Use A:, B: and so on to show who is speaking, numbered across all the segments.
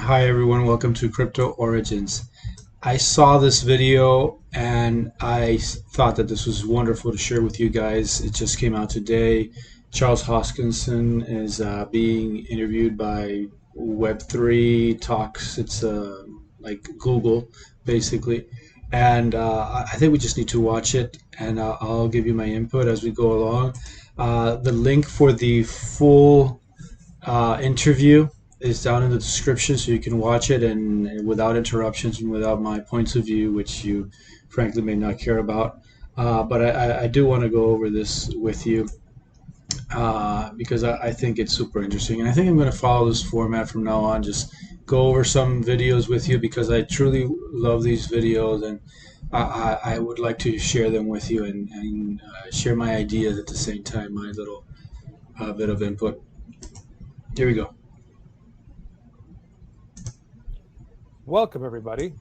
A: Hi everyone, welcome to Crypto Origins. I saw this video and I thought that this was wonderful to share with you guys. It just came out today. Charles Hoskinson is being interviewed by Web3 Talks. It's like Google, basically. And I think we just need to watch it, and I'll give you my input as we go along. The link for the full interview is down in the description, so you can watch it and without interruptions and without my points of view, which you frankly may not care about. But I do want to go over this with you because I think it's super interesting. And I think I'm going to follow this format from now on. Just go over some videos with you because I truly love these videos, and I would like to share them with you and share my ideas at the same time, my little bit of input. Here we go.
B: Welcome, everybody.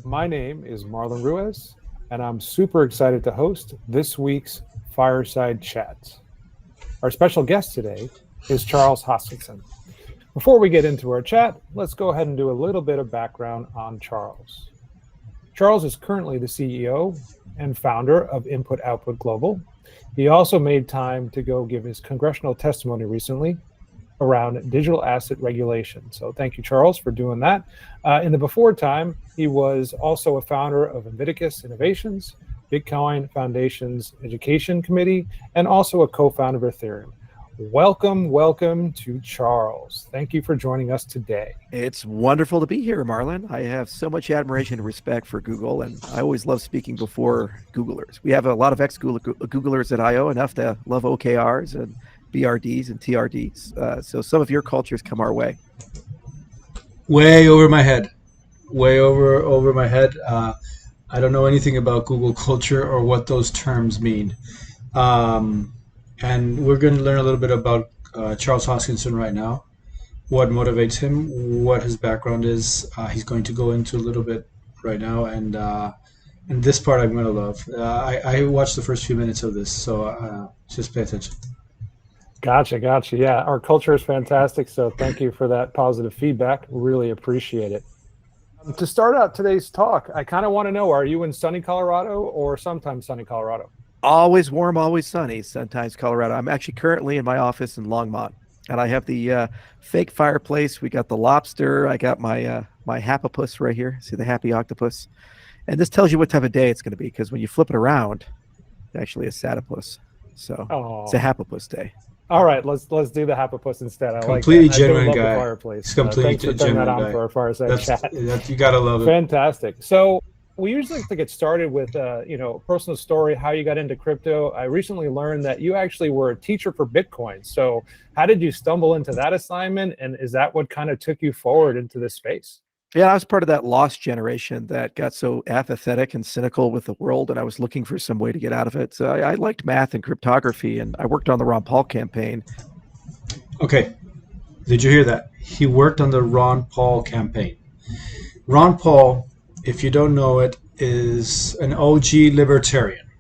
B: My name is Marlon Ruiz, and I'm super excited to host this week's Fireside Chats. Our special guest today is Charles Hoskinson. Before we get into our chat, let's go ahead and do a little bit of background on Charles. Charles is currently the CEO and founder of Input Output Global. He also made time to go give his congressional testimony recently around digital asset regulation. So thank you, Charles, for doing that. In the before time, he was also a founder of Invictus Innovations, Bitcoin Foundation's Education Committee, and also a co-founder of Ethereum. Welcome to Charles. Thank you for joining us today.
C: It's wonderful to be here, Marlon. I have so much admiration and respect for Google, and I always love speaking before Googlers. We have a lot of ex-Googlers at I/O, enough to love OKRs and BRDs and TRDs. So some of your cultures come our way.
A: Way over my head. Way over my head. I don't know anything about Google culture or what those terms mean. And we're going to learn a little bit about Charles Hoskinson right now, what motivates him, what his background is. He's going to go into a little bit right now, and this part I'm going to love. I watched the first few minutes of this, so just pay attention.
B: Gotcha. Yeah, our culture is fantastic, so thank you for that positive feedback. Really appreciate it. To start out today's talk, I kind of want to know, are you in sunny Colorado or sometimes sunny Colorado?
C: Always warm, always sunny, sometimes Colorado. I'm actually currently in my office in Longmont, and I have the fake fireplace. We got the lobster. I got my my happopus right here. See the happy octopus? And this tells you what type of day it's going to be, because when you flip it around, it's actually a satopus. So It's a happopus day.
B: All right, let's do the happopus instead. I
A: completely
B: like that.
A: genuine
B: I love
A: guy.
B: the fireplace.
A: He's completely
B: thanks for turning that on
A: guy.
B: for our fireside chat.
A: You gotta love it.
B: Fantastic. So we usually like to get started with personal story, how you got into crypto. I recently learned that you actually were a teacher for Bitcoin. So how did you stumble into that assignment, and is that what kind of took you forward into this space?
C: Yeah, I was part of that lost generation that got so apathetic and cynical with the world, and I was looking for some way to get out of it. So I liked math and cryptography, and I worked on the Ron Paul campaign.
A: Okay, did you hear that? He worked on the Ron Paul campaign. Ron Paul, if you don't know it, is an OG libertarian.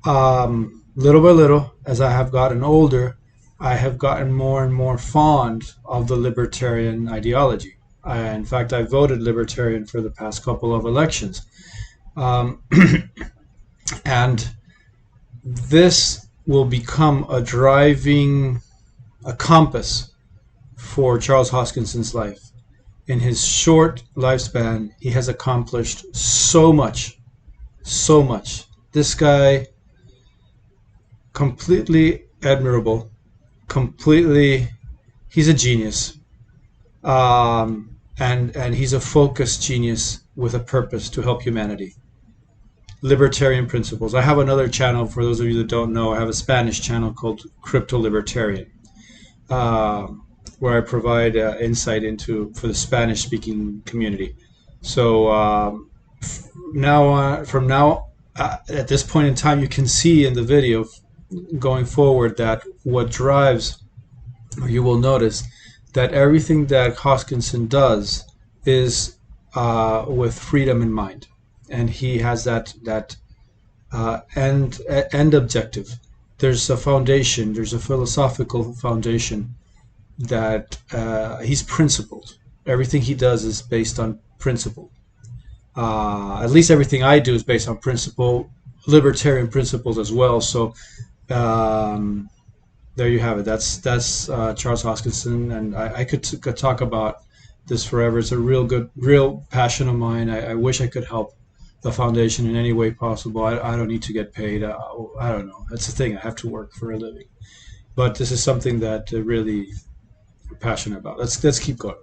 A: Little by little, as I have gotten older, I have gotten more and more fond of the libertarian ideology. In fact, I voted libertarian for the past couple of elections. And this will become a compass for Charles Hoskinson's life. In his short lifespan, he has accomplished so much. This guy, completely admirable, he's a genius. And he's a focused genius with a purpose to help humanity. Libertarian principles. I have another channel, for those of you that don't know. I have a Spanish channel called Crypto Libertarian, where I provide insight for the Spanish-speaking community. So at this point in time, you can see in the video going forward that what drives, or you will notice, that everything that Hoskinson does is with freedom in mind, and he has that end objective. There's a foundation. There's a philosophical foundation that he's principled. Everything he does is based on principle. At least everything I do is based on principle, libertarian principles as well. So um, there you have it. That's Charles Hoskinson, and I could talk about this forever. It's a real passion of mine. I wish I could help the foundation in any way possible. I don't need to get paid. I don't know. That's the thing. I have to work for a living. But this is something that really I'm passionate about. Let's keep going.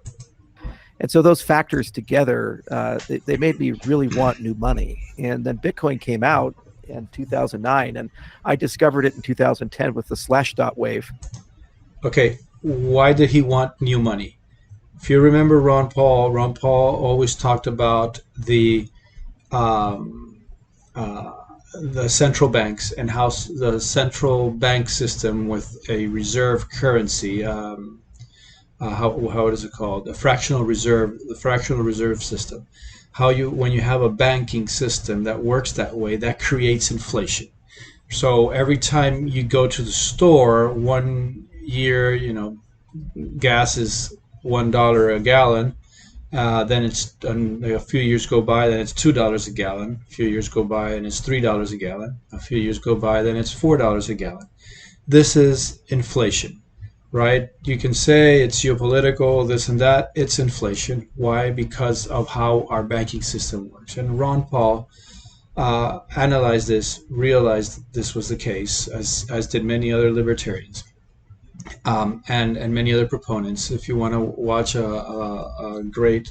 C: And so those factors together, they made me really want new money. And then Bitcoin came out in 2009, and I discovered it in 2010 with the Slashdot wave.
A: Okay, why did he want new money? If you remember Ron Paul always talked about um, the central banks and how the central bank system with a reserve currency. How is it called? The fractional reserve system. How you when you have a banking system that works that way, that creates inflation. So every time you go to the store, 1 year, gas is $1 a gallon. Then a few years go by, then it's $2 a gallon. A few years go by, and it's $3 a gallon. A few years go by, then it's $4 a gallon. This is inflation, right? You can say it's geopolitical, this and that. It's inflation. Why? Because of how our banking system works. And Ron Paul analyzed this, realized this was the case, as did many other libertarians. And many other proponents. If you want to watch a great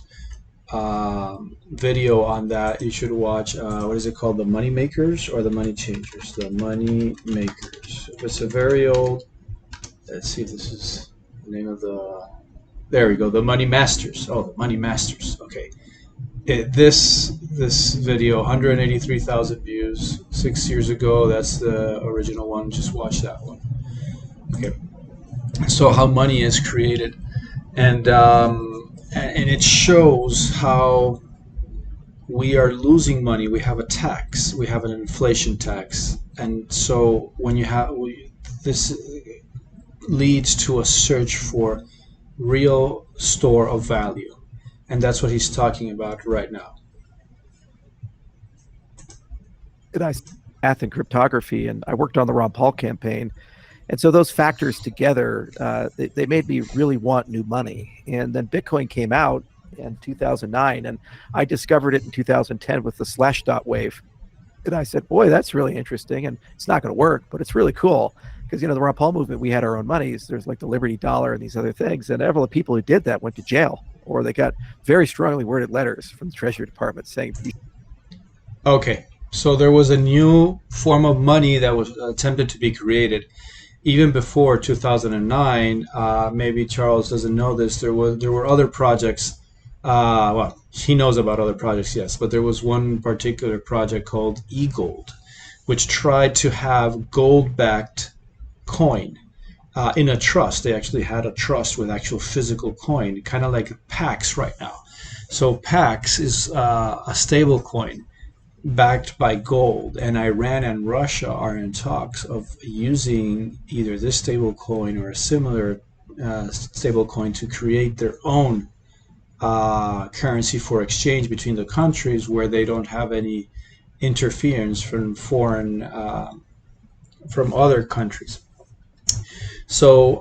A: video on that, you should watch, what is it called, The Money Makers or The Money Changers? The Money Makers. It's a very old, let's see if this is the name of there we go, The Money Masters. Oh, The Money Masters. Okay. This video, 183,000 views 6 years ago. That's the original one. Just watch that one. Okay. So how money is created, and it shows how we are losing money. We have a tax. We have an inflation tax, and so when you have this leads to a search for real store of value, and that's what he's talking about right now.
C: And I math and cryptography, and I worked on the Ron Paul campaign. And so those factors together, they made me really want new money. And then Bitcoin came out in 2009, and I discovered it in 2010 with the Slashdot wave. And I said, boy, that's really interesting. And it's not going to work, but it's really cool. Because, the Ron Paul movement, we had our own monies. There's like the Liberty Dollar and these other things. And several of the people who did that went to jail, or they got very strongly worded letters from the Treasury Department saying.
A: Okay, so there was a new form of money that was attempted to be created. Even before 2009, maybe Charles doesn't know this. There were other projects. Well, he knows about other projects, yes, but there was one particular project called eGold, which tried to have gold-backed coin in a trust. They actually had a trust with actual physical coin, kind of like PAX right now. So PAX is a stable coin backed by gold, and Iran and Russia are in talks of using either this stable coin or a similar stable coin to create their own currency for exchange between the countries, where they don't have any interference from from other countries. So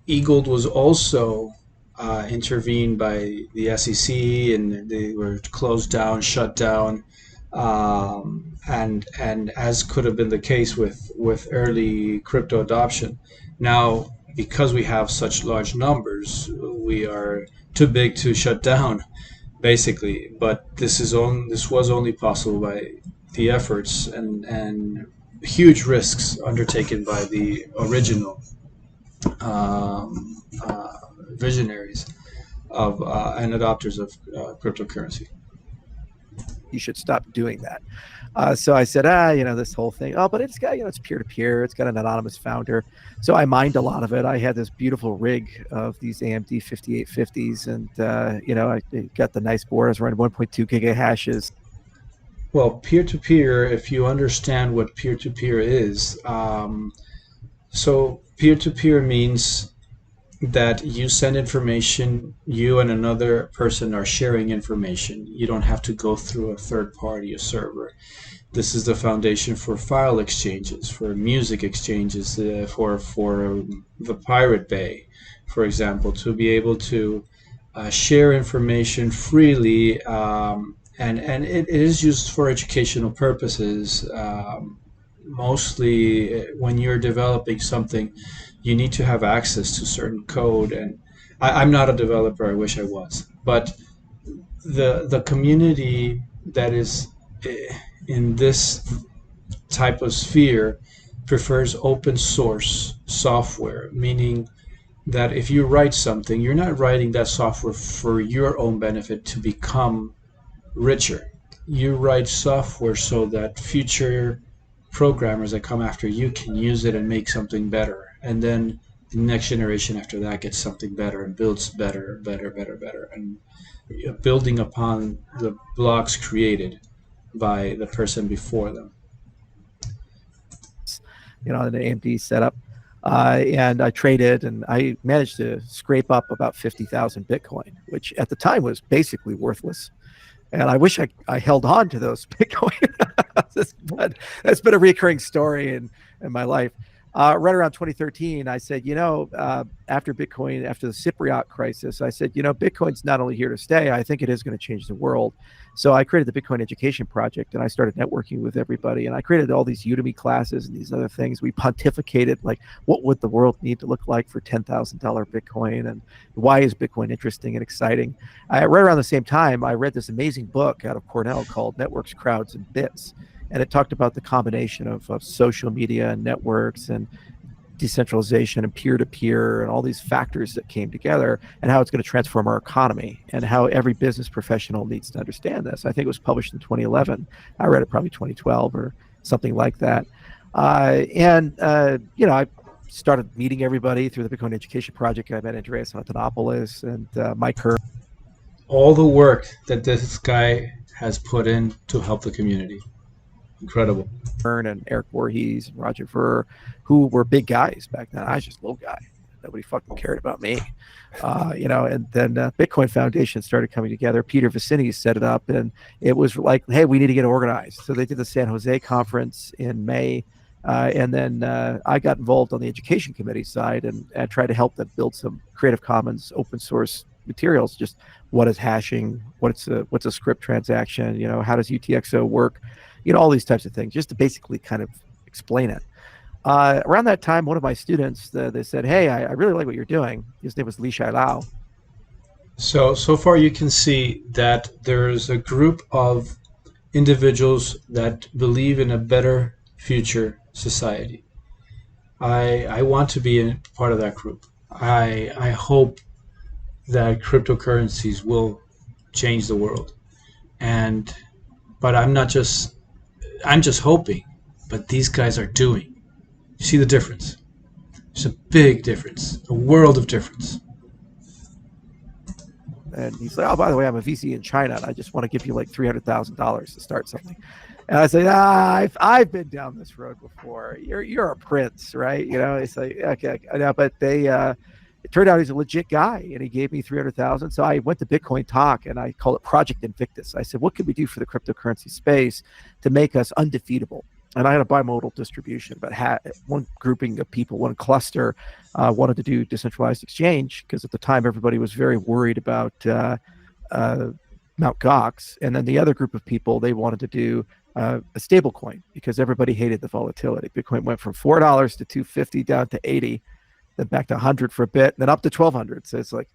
A: eGold was also intervened by the SEC, and they were closed down, shut down, and as could have been the case with early crypto adoption. Now, because we have such large numbers, we are too big to shut down, basically. But this was only possible by the efforts and huge risks undertaken by the original visionaries of and adopters of cryptocurrency.
C: You should stop doing that. So I said, this whole thing. Oh, but it's got, it's peer-to-peer. It's got an anonymous founder. So I mined a lot of it. I had this beautiful rig of these AMD 5850s, and I got the nice board. I was running 1.2 gigahashes.
A: Well, peer-to-peer, if you understand what peer-to-peer is, so peer-to-peer means that you send information, you and another person are sharing information. You don't have to go through a third party, a server. This is the foundation for file exchanges, for music exchanges, for the Pirate Bay, for example, to be able to share information freely, and it is used for educational purposes. Mostly, when you're developing something, you need to have access to certain code. And I'm not a developer. I wish I was, but the community that is in this type of sphere prefers open source software, meaning that if you write something, you're not writing that software for your own benefit to become richer. You write software so that future programmers that come after you can use it and make something better. And then the next generation after that gets something better and builds better, better, better, better. And building upon the blocks created by the person before them.
C: In the AMD setup. And I traded, and I managed to scrape up about 50,000 Bitcoin, which at the time was basically worthless. And I wish I held on to those Bitcoin. But that's been a recurring story in my life. Right around 2013, I said, after the Cypriot crisis, I said, Bitcoin's not only here to stay, I think it is going to change the world. So I created the Bitcoin Education Project, and I started networking with everybody. And I created all these Udemy classes and these other things. We pontificated, like, what would the world need to look like for $10,000 Bitcoin? And why is Bitcoin interesting and exciting? Right around the same time, I read this amazing book out of Cornell called Networks, Crowds, and Bits. And it talked about the combination of social media and networks and decentralization and peer-to-peer and all these factors that came together, and how it's going to transform our economy, and how every business professional needs to understand this. I think it was published in 2011. I read it probably 2012 or something like that. I started meeting everybody through the Bitcoin Education Project. I met Andreas Antonopoulos and Mike Kerr.
A: All the work that this guy has put in to help the community. Incredible.
C: And Eric Voorhees and Roger Ver, who were big guys back then. I was just a little guy. Nobody fucking cared about me. And then Bitcoin Foundation started coming together. Peter Vicini set it up, and it was like, hey, we need to get organized. So they did the San Jose conference in May. And then I got involved on the education committee side and tried to help them build some Creative Commons open source materials. Just what is hashing? What's a script transaction? How does UTXO work? All these types of things, just to basically kind of explain it. Around that time, one of my students, they said, hey, I really like what you're doing. His name was Li Shai Lao.
A: So far you can see that there's a group of individuals that believe in a better future society. I want to be a part of that group. I hope that cryptocurrencies will change the world. But I'm just hoping, but these guys are doing. You see the difference? There's a big difference, a world of difference.
C: And he's like, oh, by the way, I'm a VC in China, and I just want to give you like $300,000 to start something. And I say, I've been down this road before. You're a prince, right? It's like, okay, I know, but it turned out he's a legit guy, and he gave me $300,000. So I went to Bitcoin Talk, and I call it Project Invictus. I said, what can we do for the cryptocurrency space to make us undefeatable? And I had a bimodal distribution, but one grouping of people, one cluster wanted to do decentralized exchange, because at the time everybody was very worried about Mt. Gox. And then the other group of people, they wanted to do a stable coin, because everybody hated the volatility. Bitcoin went from $4 to $250 down to 80, then back to 100 for a bit, and then up to 1,200. So it's like,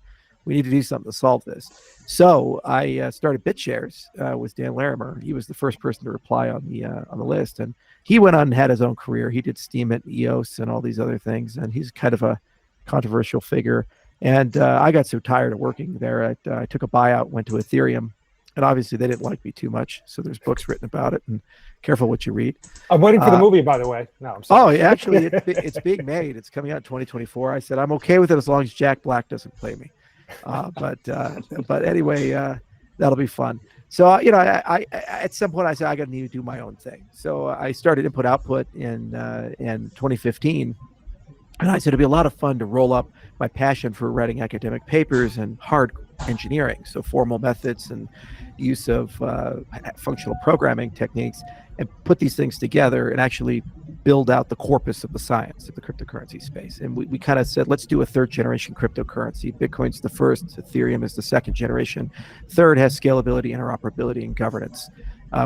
C: we need to do something to solve this. So I started BitShares with Dan Larimer. He was the first person to reply on the list, and he went on and had his own career. He did Steemit, EOS, and all these other things, and he's kind of a controversial figure. And I got so tired of working there, I took a buyout, went to Ethereum, and obviously they didn't like me too much. So there's books written about it, and careful what you read.
B: I'm waiting for the movie, by the way. No, I'm sorry.
C: Oh, actually, it's being made. It's coming out in 2024. I said I'm okay with it as long as Jack Black doesn't play me. But anyway, that'll be fun. So I at some point I said I got to need to do my own thing. So I started Input Output in 2015, And I said it'd be a lot of fun to roll up my passion for writing academic papers and hard engineering, so formal methods and use of functional programming techniques, and put these things together and actually build out the corpus of the science of the cryptocurrency space. And we kind of said, let's do a third generation cryptocurrency. Bitcoin's the first, Ethereum is the second generation. Third has scalability, interoperability, and governance,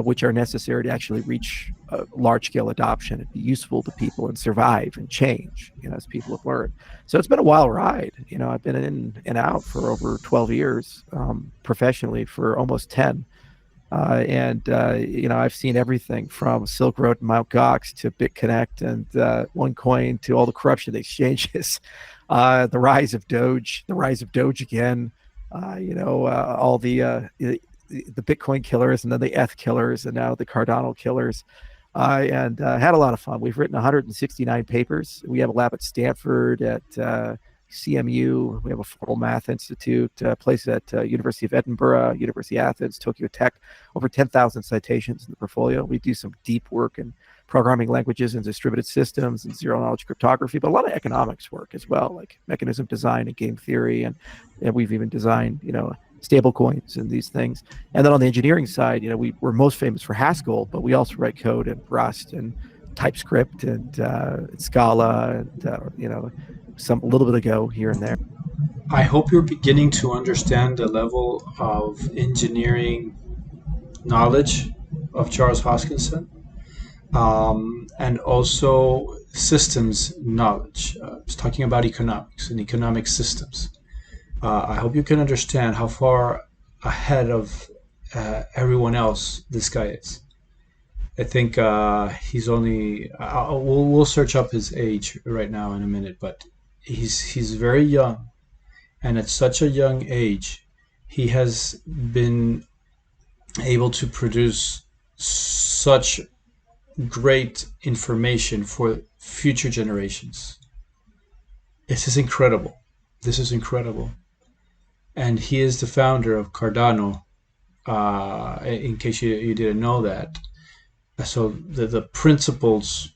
C: which are necessary to actually reach large scale adoption and be useful to people and survive and change, as people have learned. So it's been a wild ride. I've been in and out for over 12 years, professionally for almost 10. And I've seen everything from Silk Road and Mt. Gox to BitConnect and OneCoin to all the corruption exchanges, the rise of Doge again, all the Bitcoin killers, and then the ETH killers, and now the Cardano killers. And had a lot of fun. We've written 169 papers. We have a lab at Stanford, at CMU. We have a formal math institute, place at University of Edinburgh, University of Athens, Tokyo Tech. Over 10,000 citations in the portfolio. We do some deep work in programming languages and distributed systems and zero knowledge cryptography, but a lot of economics work as well, like mechanism design and game theory. And we've even designed, stable coins and these things. And then on the engineering side, we're most famous for Haskell, but we also write code in Rust and TypeScript and Scala and some a little bit of Go here and there.
A: I hope you're beginning to understand the level of engineering knowledge of Charles Hoskinson, and also systems knowledge. I was talking about economics and economic systems. I hope you can understand how far ahead of everyone else this guy is. I think he's only. We'll search up his age right now in a minute, but he's very young, and at such a young age, he has been able to produce such great information for future generations. This is incredible. This is incredible. And he is the founder of Cardano, in case you didn't know that. So the principles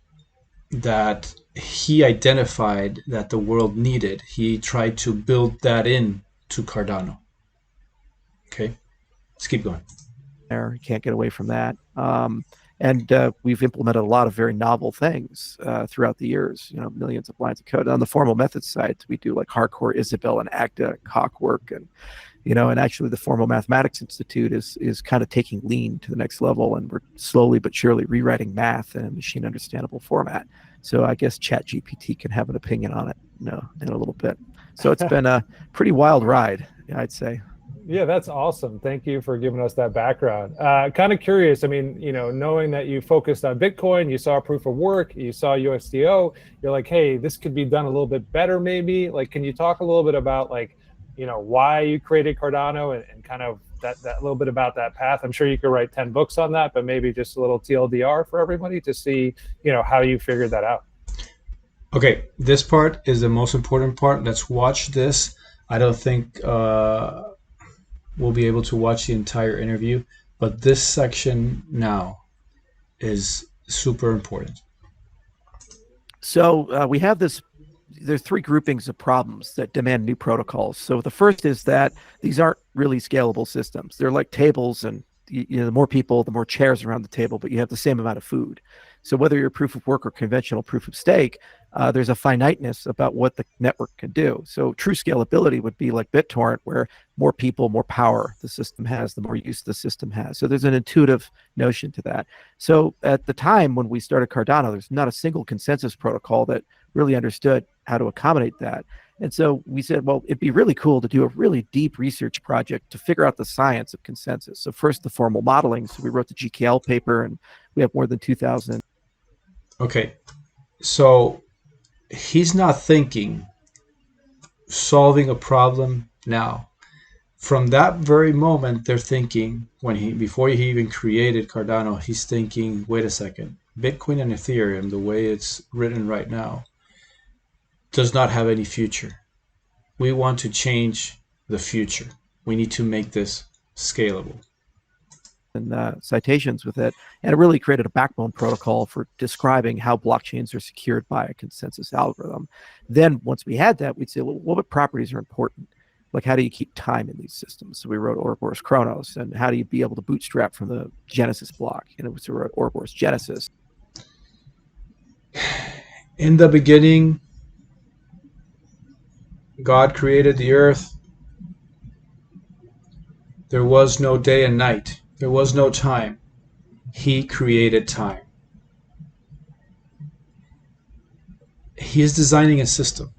A: that he identified that the world needed, he tried to build that in to Cardano. Okay, let's keep going.
C: You can't get away from that. And we've implemented a lot of very novel things throughout the years, millions of lines of code. On the formal methods side, we do like hardcore Isabelle and ACTA and Coq work. And, and actually the Formal Mathematics Institute is kind of taking lean to the next level. And we're slowly but surely rewriting math in a machine understandable format. So I guess ChatGPT can have an opinion on it, in a little bit. So it's been a pretty wild ride, I'd say.
B: Yeah, that's awesome. Thank you for giving us that background. Kind of curious. I mean, knowing that you focused on Bitcoin, you saw proof of work, you saw USDO, you're like, hey, this could be done a little bit better, maybe. Like, can you talk a little bit about why you created Cardano and kind of that little bit about that path? I'm sure you could write 10 books on that, but maybe just a little TLDR for everybody to see, how you figured that out.
A: Okay, this part is the most important part. Let's watch this. I don't think we'll be able to watch the entire interview, but this section now is super important.
C: So we have this. There's three groupings of problems that demand new protocols. So the first is that these aren't really scalable systems. They're like tables, and the more people, the more chairs around the table, but you have the same amount of food. So whether you're proof of work or conventional proof of stake, there's a finiteness about what the network can do. So true scalability would be like BitTorrent, where more people, more power the system has, the more use the system has. So there's an intuitive notion to that. So at the time when we started Cardano, there's not a single consensus protocol that really understood how to accommodate that. And so we said, well, it'd be really cool to do a really deep research project to figure out the science of consensus. So first, the formal modeling. So we wrote the GKL paper, and we have more than 2,000.
A: Okay, so he's not thinking solving a problem now. From that very moment, they're thinking, before he even created Cardano, he's thinking, wait a second, Bitcoin and Ethereum, the way it's written right now, does not have any future. We want to change the future. We need to make this scalable.
C: and citations with it, and it really created a backbone protocol for describing how blockchains are secured by a consensus algorithm. Then once we had that, we'd say, well, what properties are important? Like, how do you keep time in these systems? So we wrote Ouroboros Chronos, and how do you be able to bootstrap from the Genesis block? And we wrote Ouroboros Genesis.
A: In the beginning, God created the earth. There was no day and night. There was no time. He created time. He is designing a system.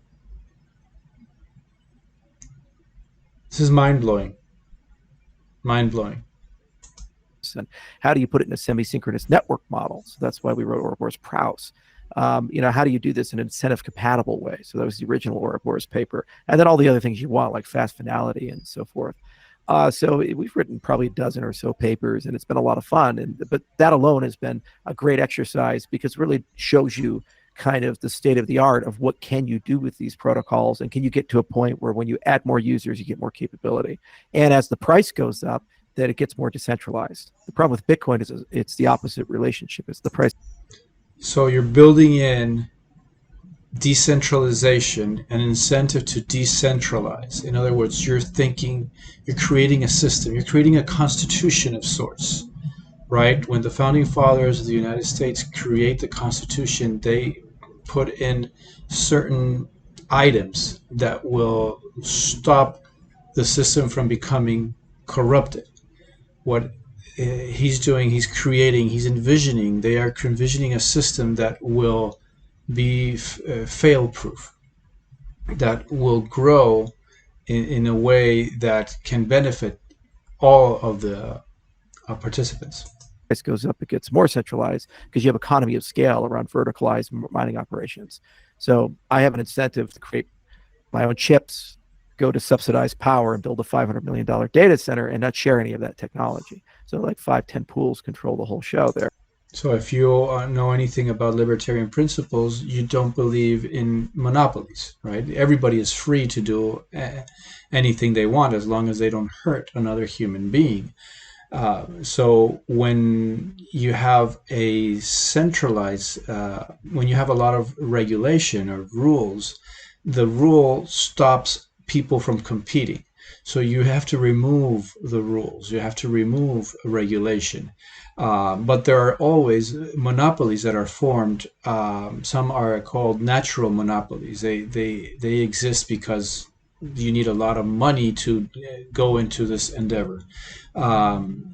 A: This is mind-blowing. Mind-blowing.
C: And how do you put it in a semi-synchronous network model? So that's why we wrote Ouroboros Praus. How do you do this in an incentive compatible way? So that was the original Ouroboros paper. And then all the other things you want, like fast finality and so forth. So we've written probably a dozen or so papers, and it's been a lot of fun. But that alone has been a great exercise because it really shows you kind of the state of the art of what can you do with these protocols, and can you get to a point where when you add more users, you get more capability. And as the price goes up, that it gets more decentralized. The problem with Bitcoin is it's the opposite relationship. It's the price.
A: So you're building in decentralization, an incentive to decentralize. In other words, you're creating a system, you're creating a constitution of sorts, right? When the founding fathers of the United States create the Constitution, they put in certain items that will stop the system from becoming corrupted. What he's doing, he's envisioning, they are envisioning a system that will be fail-proof, that will grow in a way that can benefit all of the participants.
C: Price goes up, it gets more centralized because you have economy of scale around verticalized mining operations. So I have an incentive to create my own chips, go to subsidized power, and build a $500 million data center and not share any of that technology. So like 5-10 pools control the whole show there.
A: So if you know anything about libertarian principles, you don't believe in monopolies, right? Everybody is free to do anything they want as long as they don't hurt another human being. So when you have a centralized, when you have a lot of regulation or rules, the rule stops people from competing. So you have to remove the rules, you have to remove regulation. But there are always monopolies that are formed. Some are called natural monopolies. They exist because you need a lot of money to go into this endeavor.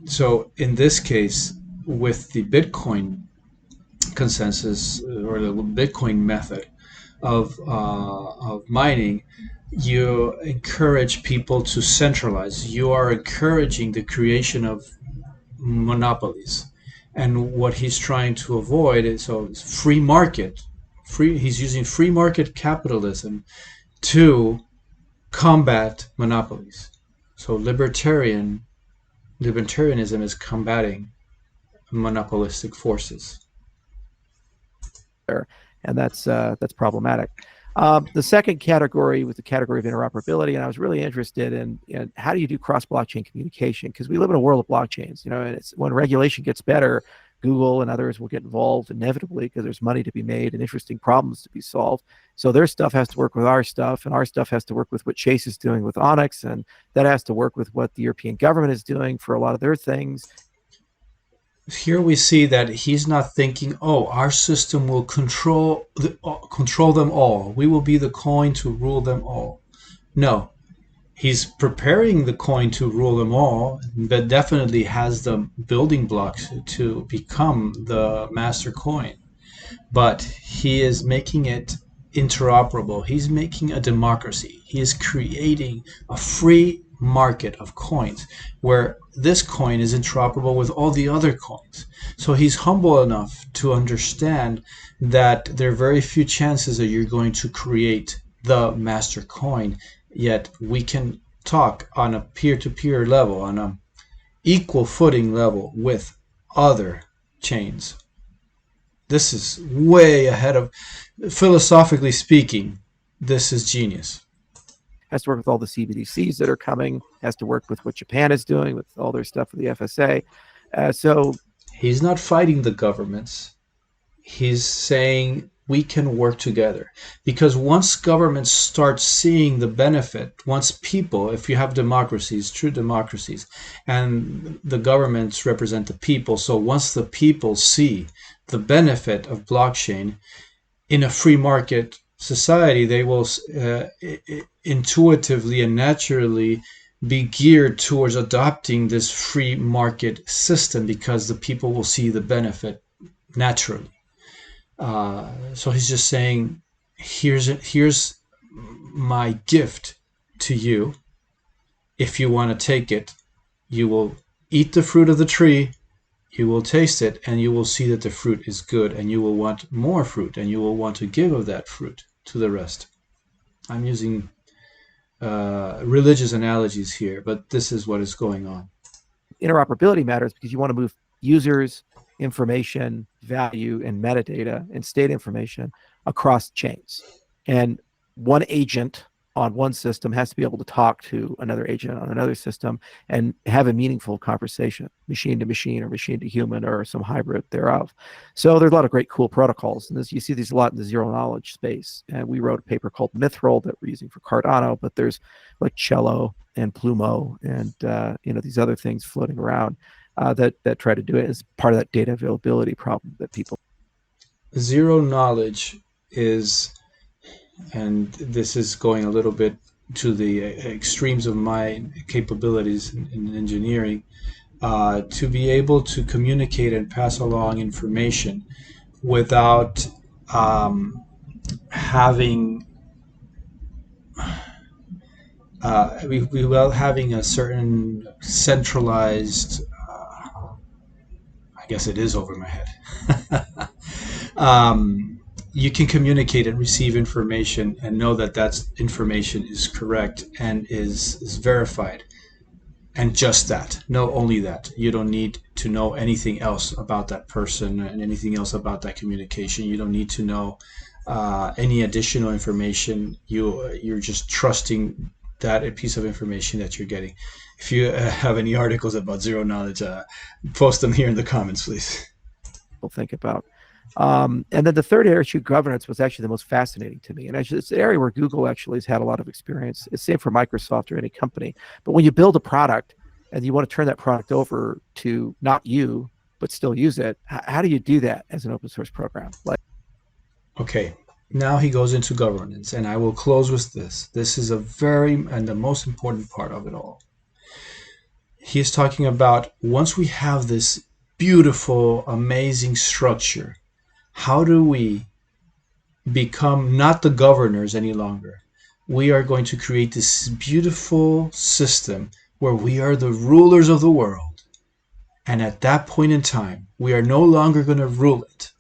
A: So in this case, with the Bitcoin consensus or the Bitcoin method of mining, you encourage people to centralize. You are encouraging the creation of monopolies. And what he's trying to avoid is free market. He's using free market capitalism to combat monopolies. So libertarianism is combating monopolistic forces.
C: And that's problematic. The second category was the category of interoperability, and I was really interested in how do you do cross-blockchain communication, because we live in a world of blockchains, and it's when regulation gets better, Google and others will get involved inevitably because there's money to be made and interesting problems to be solved. So their stuff has to work with our stuff, and our stuff has to work with what Chase is doing with Onyx, and that has to work with what the European government is doing for a lot of their things.
A: Here we see that he's not thinking, oh, our system will control them all. We will be the coin to rule them all. No, he's preparing the coin to rule them all, but definitely has the building blocks to become the master coin. But he is making it interoperable. He's making a democracy. He is creating a free market of coins where this coin is interoperable with all the other coins. So he's humble enough to understand that there are very few chances that you're going to create the master coin, yet we can talk on a peer-to-peer level, on an equal footing level with other chains. This is way ahead of, philosophically speaking, this is genius.
C: Has to work with all the CBDCs that are coming, has to work with what Japan is doing with all their stuff with the FSA. So
A: He's not fighting the governments. He's saying we can work together. Because once governments start seeing the benefit, once people, if you have democracies, true democracies, and the governments represent the people, so once the people see the benefit of blockchain in a free market society, they will intuitively and naturally be geared towards adopting this free market system because the people will see the benefit naturally. So he's just saying, here's my gift to you. If you want to take it, you will eat the fruit of the tree, you will taste it, and you will see that the fruit is good, and you will want more fruit, and you will want to give of that fruit to the rest. I'm using religious analogies here, but this is what is going on.
C: interoperability matters because you want to move users, information, value, and metadata and state information across chains. And one agent on one system has to be able to talk to another agent on another system and have a meaningful conversation, machine to machine or machine to human or some hybrid thereof. So there's a lot of great cool protocols. And this, you see these a lot in the zero knowledge space. And we wrote a paper called Mithril that we're using for Cardano, but there's like Cello and Plumo and these other things floating around that try to do it as part of that data availability problem that people.
A: Zero knowledge is, and this is going a little bit to the extremes of my capabilities in engineering, to be able to communicate and pass along information without having without having a certain centralized, I guess it is over my head. You can communicate and receive information and know that that information is correct and is verified. And just that, no, only that. You don't need to know anything else about that person and anything else about that communication. You don't need to know any additional information. You're just trusting that a piece of information that you're getting. If you have any articles about zero knowledge, post them here in the comments, please.
C: People think about. And then the third issue, governance, was actually the most fascinating to me. And actually, it's an area where Google actually has had a lot of experience. It's the same for Microsoft or any company. But when you build a product and you want to turn that product over to not you, but still use it, how do you do that as an open source program?
A: Okay, now he goes into governance, and I will close with this. This is a very and the most important part of it all. He is talking about once we have this beautiful, amazing structure, how do we become not the governors any longer? We are going to create this beautiful system where we are the rulers of the world. And at that point in time, we are no longer going to rule it.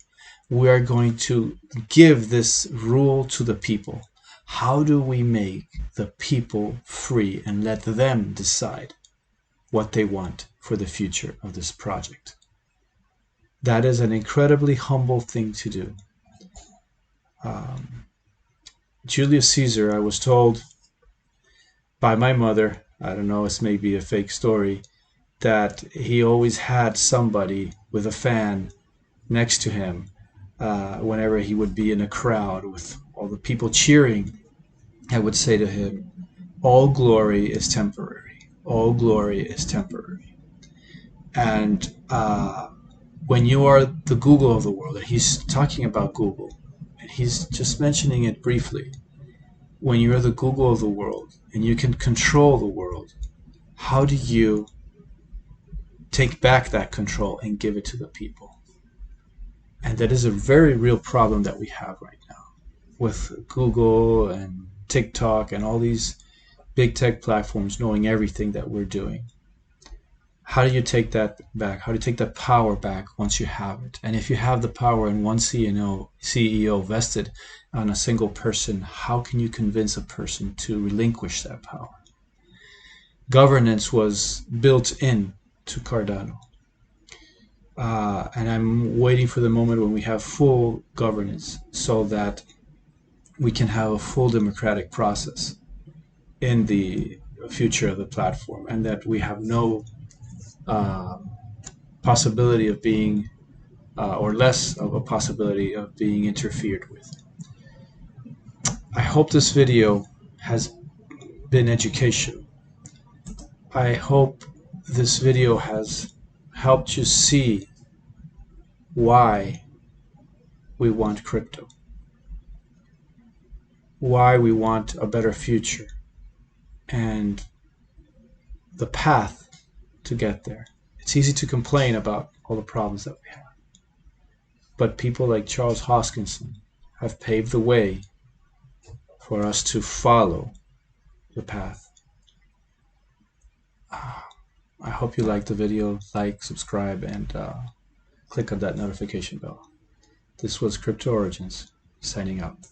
A: We are going to give this rule to the people. How do we make the people free and let them decide what they want for the future of this project? That is an incredibly humble thing to do. Julius Caesar, I was told by my mother, I don't know, it's maybe a fake story, that he always had somebody with a fan next to him whenever he would be in a crowd with all the people cheering. I would say to him, all glory is temporary. All glory is temporary. And when you are the Google of the world, and he's talking about Google, and he's just mentioning it briefly, when you're the Google of the world and you can control the world, how do you take back that control and give it to the people? And that is a very real problem that we have right now with Google and TikTok and all these big tech platforms knowing everything that we're doing. How do you take that back? How do you take that power back once you have it? And if you have the power in one CEO vested on a single person, how can you convince a person to relinquish that power? Governance was built in to Cardano. And I'm waiting for the moment when we have full governance so that we can have a full democratic process in the future of the platform, and that we have no possibility of being, or less of a possibility of being interfered with. I hope this video has been educational. I hope this video has helped you see why we want crypto, why we want a better future, and the path to get there. It's easy to complain about all the problems that we have, but people like Charles Hoskinson have paved the way for us to follow the path. I hope you liked the video. Like, subscribe, and click on that notification bell. This was Crypto Origins, signing out.